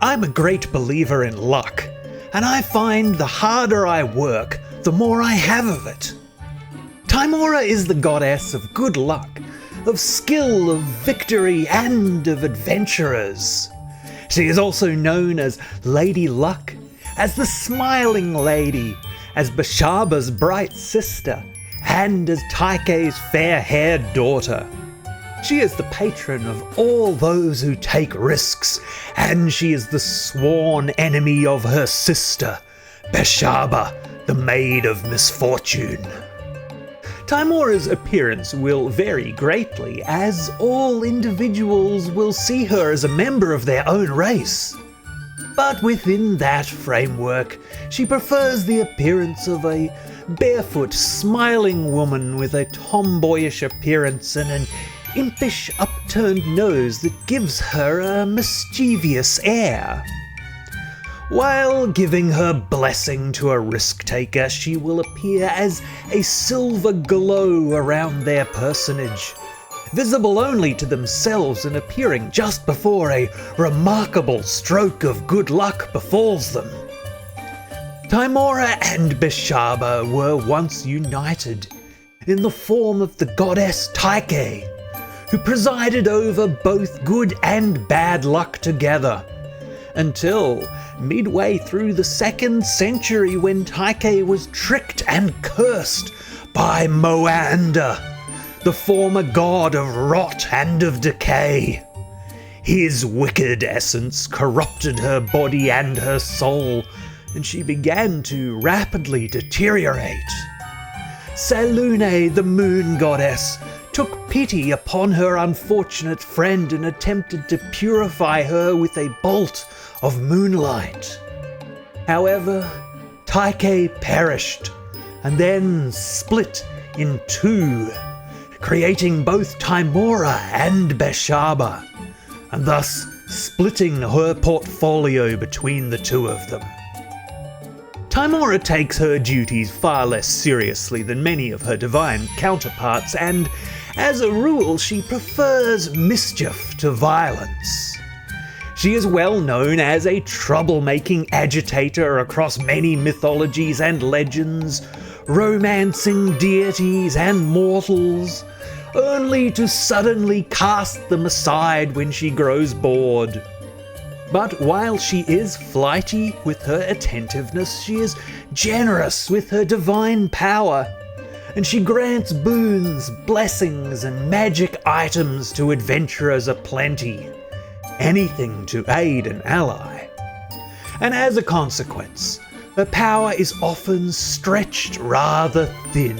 I'm a great believer in luck, and I find the harder I work, the more I have of it. Tymora is the goddess of good luck, of skill, of victory, and of adventurers. She is also known as Lady Luck, as the Smiling Lady, as Bashaba's bright sister, and as Tyche's fair-haired daughter. She is the patron of all those who take risks, and she is the sworn enemy of her sister, Bashaba, the Maid of Misfortune. Tymora's appearance will vary greatly, as all individuals will see her as a member of their own race. But within that framework, she prefers the appearance of a barefoot, smiling woman with a tomboyish appearance and an impish upturned nose that gives her a mischievous air. While giving her blessing to a risk-taker, she will appear as a silver glow around their personage, visible only to themselves and appearing just before a remarkable stroke of good luck befalls them. Tymora and Bashaba were once united in the form of the goddess Tyche, who presided over both good and bad luck together, until midway through the 2nd century when Tyche was tricked and cursed by Moanda, the former god of rot and of decay. His wicked essence corrupted her body and her soul, and she began to rapidly deteriorate. Selune, the moon goddess, took pity upon her unfortunate friend and attempted to purify her with a bolt of moonlight. However, Tyche perished and then split in two, creating both Tymora and Bashaba, and thus splitting her portfolio between the two of them. Tymora takes her duties far less seriously than many of her divine counterparts, and as a rule she prefers mischief to violence. She is well known as a troublemaking agitator across many mythologies and legends, romancing deities and mortals, only to suddenly cast them aside when she grows bored. But while she is flighty with her attentiveness, she is generous with her divine power, and she grants boons, blessings, and magic items to adventurers aplenty, anything to aid an ally. And as a consequence, her power is often stretched rather thin.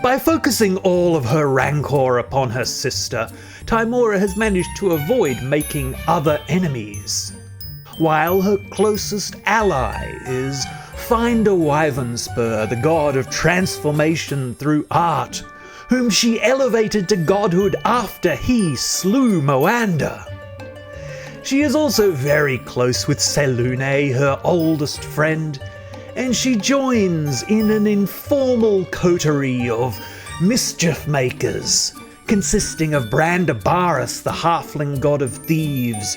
By focusing all of her rancor upon her sister, Tymora has managed to avoid making other enemies, while her closest ally is Finder Wyvernspur, the god of transformation through art, whom she elevated to godhood after he slew Moanda. She is also very close with Selune, her oldest friend, and she joins in an informal coterie of mischief makers, consisting of Brandabaris, the halfling god of thieves,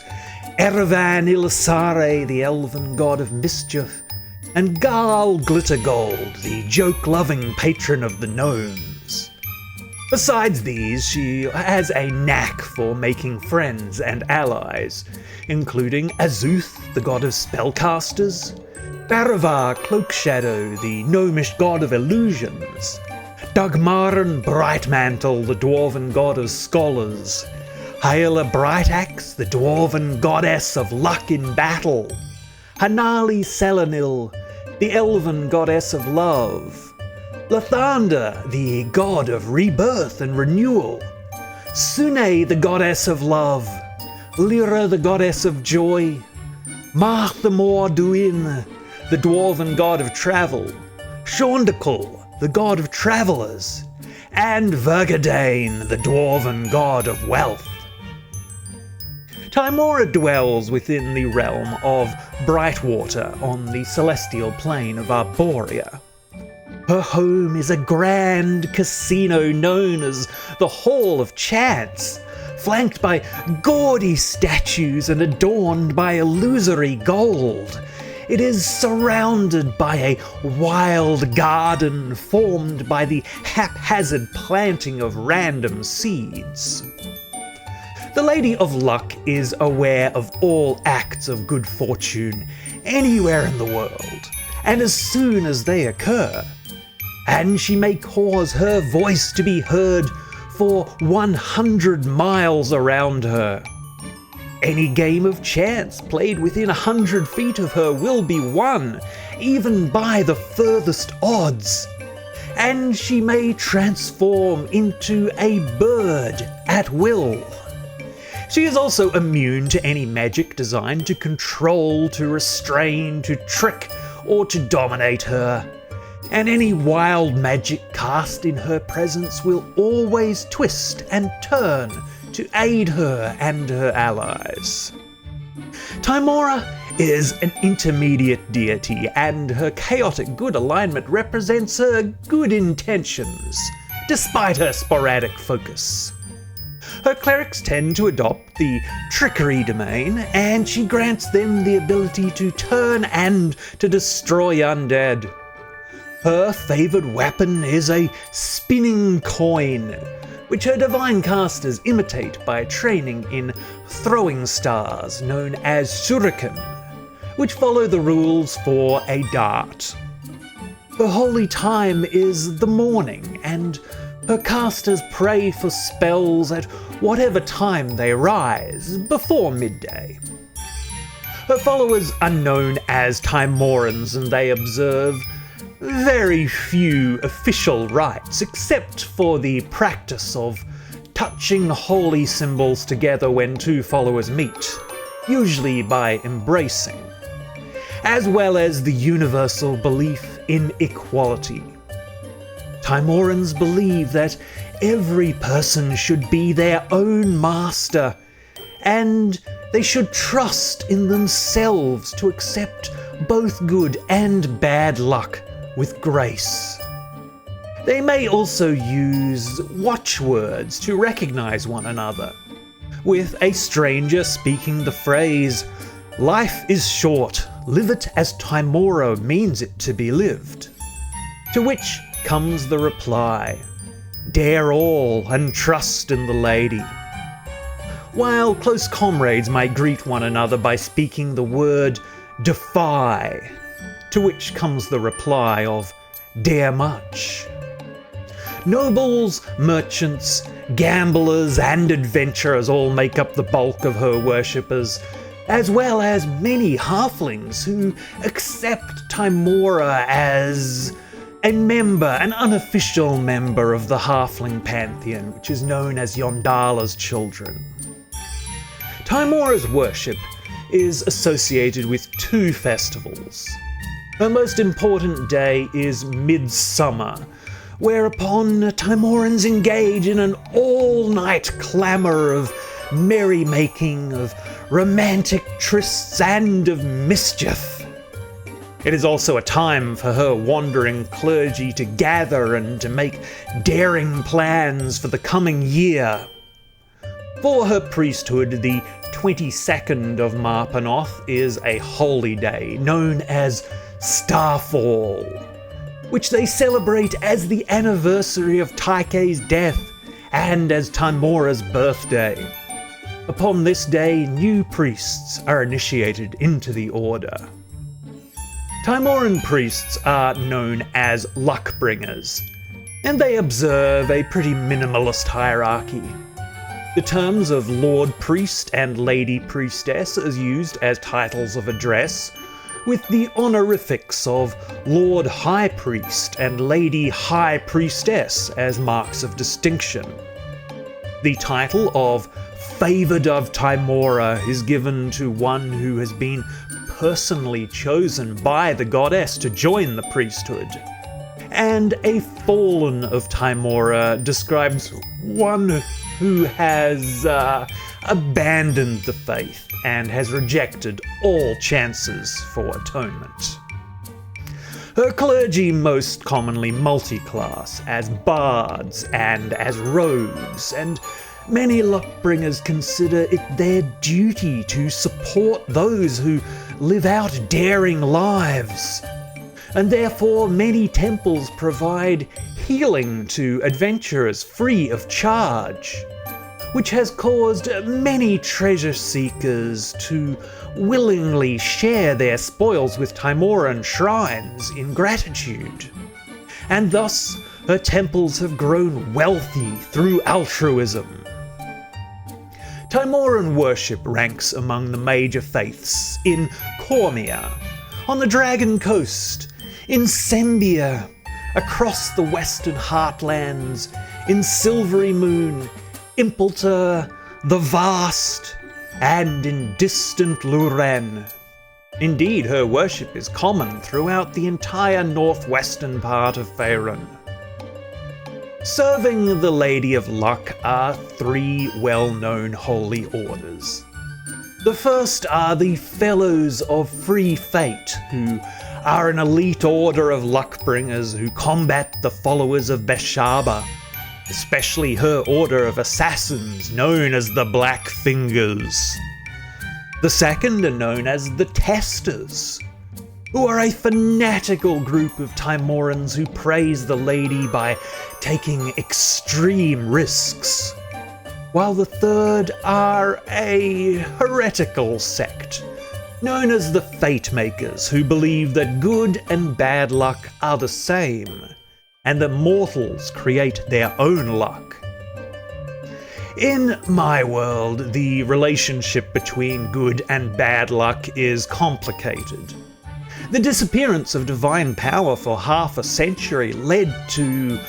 Erevan Ilisare, the elven god of mischief, and Gal Glittergold, the joke-loving patron of the gnomes. Besides these, she has a knack for making friends and allies, including Azuth, the god of spellcasters, Baravar Cloakshadow, the gnomish god of illusions, Dugmaran Brightmantle, the dwarven god of scholars, Hyla Brightaxe, the dwarven goddess of luck in battle, Hanali Selanil, the elven goddess of love, Lathander, the god of rebirth and renewal, Sune, the goddess of love, Lyra, the goddess of joy, Marthamor Duin, the dwarven god of travel, Shondakul, the god of travelers, and Vergadane, the dwarven god of wealth. Tymora dwells within the realm of Brightwater on the celestial plane of Arborea. Her home is a grand casino known as the Hall of Chance, flanked by gaudy statues and adorned by illusory gold. It is surrounded by a wild garden formed by the haphazard planting of random seeds. The Lady of Luck is aware of all acts of good fortune anywhere in the world, and as soon as they occur, and she may cause her voice to be heard for 100 miles around her. Any game of chance played within 100 feet of her will be won, even by the furthest odds. And she may transform into a bird at will. She is also immune to any magic designed to control, to restrain, to trick, or to dominate her. And any wild magic cast in her presence will always twist and turn to aid her and her allies. Tymora is an intermediate deity, and her chaotic good alignment represents her good intentions, despite her sporadic focus. Her clerics tend to adopt the trickery domain, and she grants them the ability to turn and to destroy undead. Her favoured weapon is a spinning coin, which her divine casters imitate by training in throwing stars known as shuriken, which follow the rules for a dart. Her holy time is the morning, and her casters pray for spells at whatever time they rise, before midday. Her followers are known as Tymorans, and they observe very few official rites, except for the practice of touching holy symbols together when two followers meet, usually by embracing, as well as the universal belief in equality. Tymorans believe that every person should be their own master, and they should trust in themselves to accept both good and bad luck with grace. They may also use watchwords to recognize one another, with a stranger speaking the phrase, "Life is short, live it as Tymora means it to be lived," to which comes the reply, "Dare all and trust in the lady." While close comrades might greet one another by speaking the word "defy," to which comes the reply of "dare much." Nobles, merchants, gamblers, and adventurers all make up the bulk of her worshippers, as well as many halflings who accept Tymora as an unofficial member of the halfling pantheon, which is known as Yondala's children. Tymora's worship is associated with two festivals. Her most important day is Midsummer, whereupon Tymorans engage in an all-night clamour of merrymaking, of romantic trysts, and of mischief. It is also a time for her wandering clergy to gather and to make daring plans for the coming year. For her priesthood, the 22nd of Marpanoth is a holy day known as Starfall, which they celebrate as the anniversary of Tyke's death and as Tymora's birthday. Upon this day, new priests are initiated into the order. Tymoran priests are known as luck-bringers, and they observe a pretty minimalist hierarchy. The terms of Lord Priest and Lady Priestess are used as titles of address, with the honorifics of Lord High Priest and Lady High Priestess as marks of distinction. The title of Favoured of Tymora is given to one who has been personally chosen by the goddess to join the priesthood. And a Fallen of Tymora describes one who has abandoned the faith and has rejected all chances for atonement. Her clergy most commonly multi-class as bards and as rogues, and Many luck-bringers consider it their duty to support those who live out daring lives, and therefore many temples provide healing to adventurers free of charge, which has caused many treasure seekers to willingly share their spoils with Tymoran shrines in gratitude. And thus her temples have grown wealthy through altruism. Tymoran worship ranks among the major faiths in Cormia, on the Dragon Coast, in Sembia, across the western heartlands, in Silvery Moon, Impelter, the Vast, and in distant Luren. Indeed, her worship is common throughout the entire northwestern part of Faerun. Serving the Lady of Luck are three well-known holy orders. The first are the Fellows of Free Fate, who are an elite order of luck-bringers who combat the followers of Beshaba, especially her order of assassins known as the Black Fingers. The second are known as the Testers, who are a fanatical group of Tymorans who praise the lady by taking extreme risks, while the third are a heretical sect known as the Fate Makers, who believe that good and bad luck are the same, and that mortals create their own luck. In my world, the relationship between good and bad luck is complicated. The disappearance of divine power for half a century led to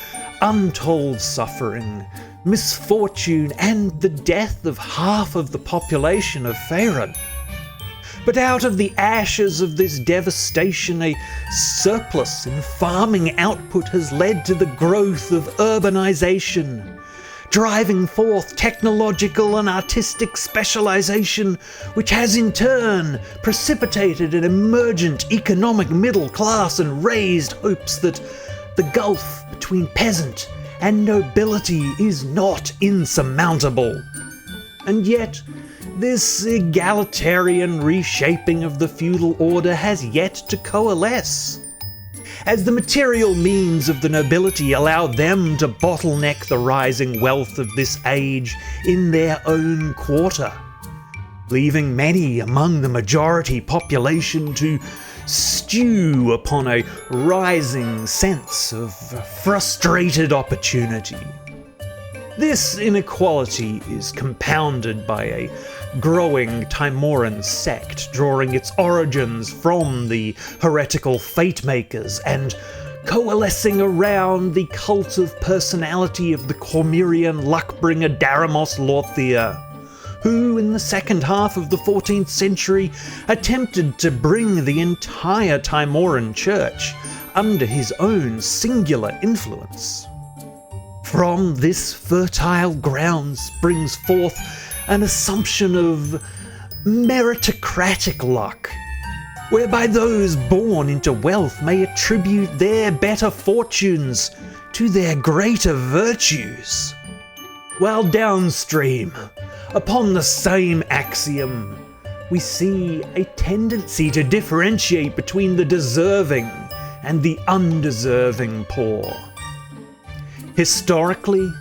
untold suffering, misfortune, and the death of half of the population of Faerun. But out of the ashes of this devastation, a surplus in farming output has led to the growth of urbanization, driving forth technological and artistic specialization, which has in turn precipitated an emergent economic middle class and raised hopes that the gulf between peasant and nobility is not insurmountable. And yet, this egalitarian reshaping of the feudal order has yet to coalesce, as the material means of the nobility allow them to bottleneck the rising wealth of this age in their own quarter, leaving many among the majority population to stew upon a rising sense of frustrated opportunity. This inequality is compounded by a growing Tymoran sect drawing its origins from the heretical Fate Makers and coalescing around the cult of personality of the Cormyrian luckbringer Daramos Lorthia, who in the second half of the 14th century attempted to bring the entire Tymoran church under his own singular influence. From this fertile ground springs forth an assumption of meritocratic luck, whereby those born into wealth may attribute their better fortunes to their greater virtues, while downstream, upon the same axiom, we see a tendency to differentiate between the deserving and the undeserving poor. Historically,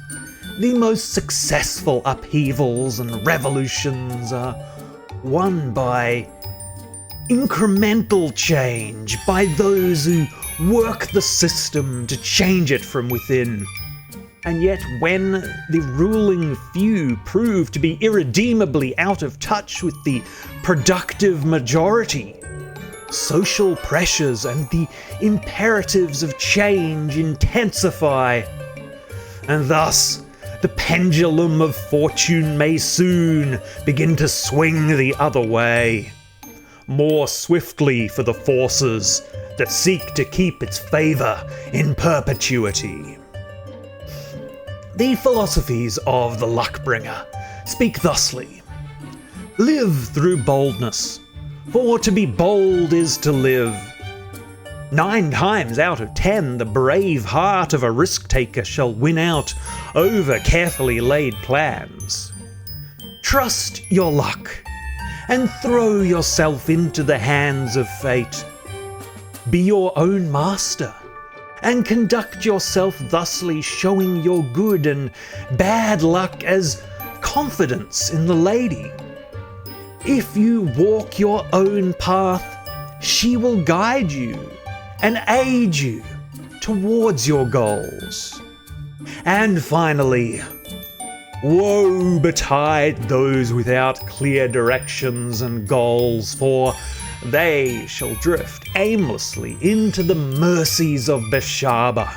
the most successful upheavals and revolutions are won by incremental change, by those who work the system to change it from within. And yet when the ruling few prove to be irredeemably out of touch with the productive majority, social pressures and the imperatives of change intensify, and thus the pendulum of fortune may soon begin to swing the other way, more swiftly for the forces that seek to keep its favor in perpetuity. The philosophies of the Luckbringer speak thusly: live through boldness, for to be bold is to live. 9 times out of 10, the brave heart of a risk-taker shall win out over carefully laid plans. Trust your luck, and throw yourself into the hands of fate. Be your own master, and conduct yourself thusly, showing your good and bad luck as confidence in the lady. If you walk your own path, she will guide you and aid you towards your goals. And finally, woe betide those without clear directions and goals, for they shall drift aimlessly into the mercies of Beshaba,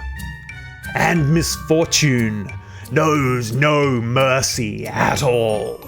and misfortune knows no mercy at all.